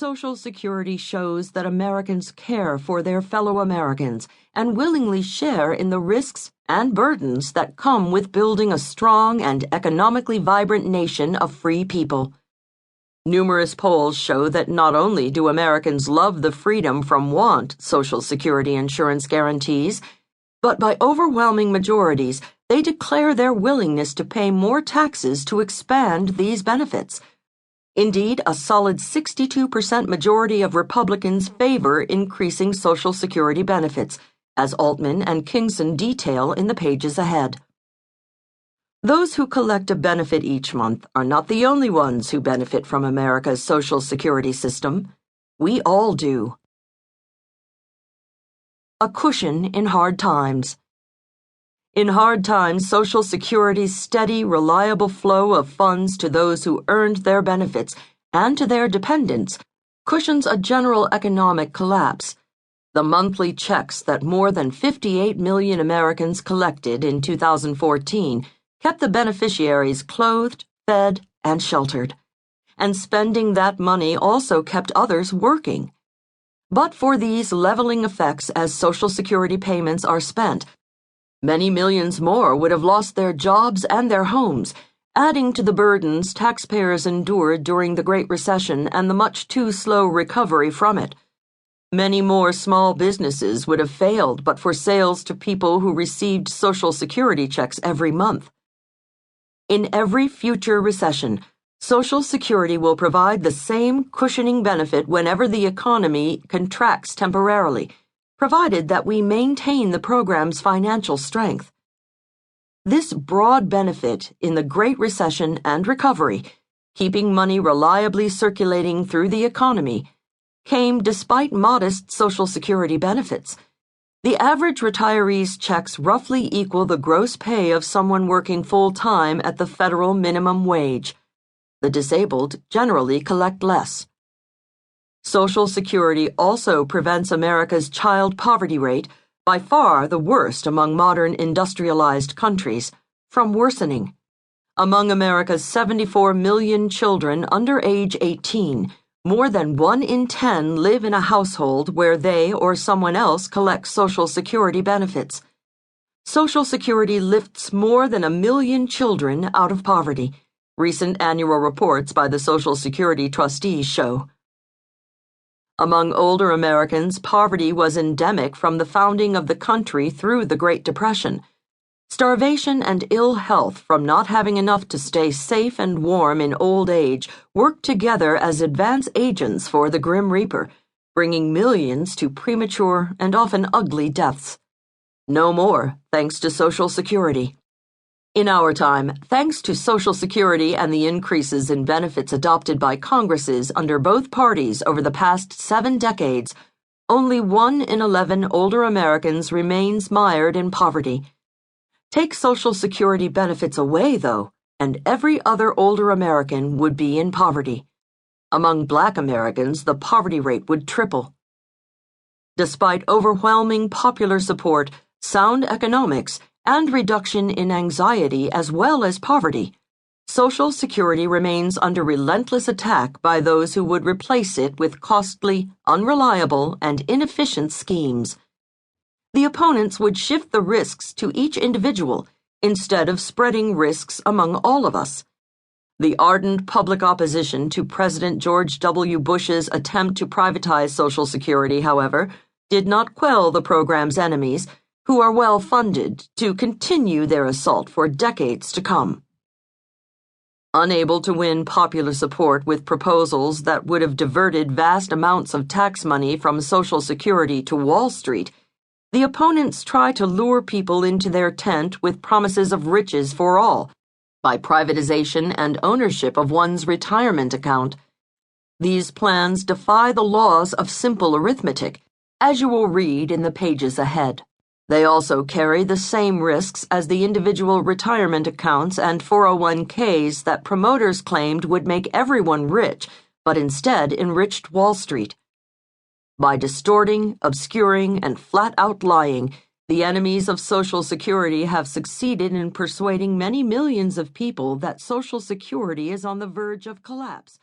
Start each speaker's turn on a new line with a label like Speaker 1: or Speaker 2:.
Speaker 1: Social Security shows that Americans care for their fellow Americans and willingly share in the risks and burdens that come with building a strong and economically vibrant nation of free people. Numerous polls show that not only do Americans love the freedom from want Social Security insurance guarantees, but by overwhelming majorities, they declare their willingness to pay more taxes to expand these benefits. Indeed, a solid 62% majority of Republicans favor increasing Social Security benefits, as Altman and Kingson detail in the pages ahead. Those who collect a benefit each month are not the only ones who benefit from America's Social Security system. We all do. A cushion in hard times. In hard times, Social Security's steady, reliable flow of funds to those who earned their benefits and to their dependents cushions a general economic collapse. The monthly checks that more than 58 million Americans collected in 2014 kept the beneficiaries clothed, fed, and sheltered. And spending that money also kept others working. But for these leveling effects as Social Security payments are spent, many millions more would have lost their jobs and their homes, adding to the burdens taxpayers endured during the Great Recession and the much too slow recovery from it. Many more small businesses would have failed but for sales to people who received Social Security checks every month. In every future recession, Social Security will provide the same cushioning benefit whenever the economy contracts temporarily, provided that we maintain the program's financial strength. This broad benefit in the Great Recession and recovery, keeping money reliably circulating through the economy, came despite modest Social Security benefits. The average retiree's checks roughly equal the gross pay of someone working full-time at the federal minimum wage. The disabled generally collect less. Social Security also prevents America's child poverty rate, by far the worst among modern industrialized countries, from worsening. Among America's 74 million children under age 18, more than 1 in 10 live in a household where they or someone else collects Social Security benefits. Social Security lifts more than 1 million children out of poverty, recent annual reports by the Social Security trustees show. Among older Americans, poverty was endemic from the founding of the country through the Great Depression. Starvation and ill health from not having enough to stay safe and warm in old age worked together as advance agents for the Grim Reaper, bringing millions to premature and often ugly deaths. No more, thanks to Social Security. In our time, thanks to Social Security and the increases in benefits adopted by Congresses under both parties over the past 7 decades, only 1 in 11 older Americans remains mired in poverty. Take Social Security benefits away, though, and every other older American would be in poverty. Among Black Americans, the poverty rate would triple. Despite overwhelming popular support, sound economics, and reduction in anxiety as well as poverty, Social Security remains under relentless attack by those who would replace it with costly, unreliable, and inefficient schemes. The opponents would shift the risks to each individual instead of spreading risks among all of us. The ardent public opposition to President George W. Bush's attempt to privatize Social Security, however, did not quell the program's enemies, who are well funded to continue their assault for decades to come. Unable to win popular support with proposals that would have diverted vast amounts of tax money from Social Security to Wall Street, the opponents try to lure people into their tent with promises of riches for all, by privatization and ownership of one's retirement account. These plans defy the laws of simple arithmetic, as you will read in the pages ahead. They also carry the same risks as the individual retirement accounts and 401ks that promoters claimed would make everyone rich, but instead enriched Wall Street. By distorting, obscuring, and flat-out lying, the enemies of Social Security have succeeded in persuading many millions of people that Social Security is on the verge of collapse.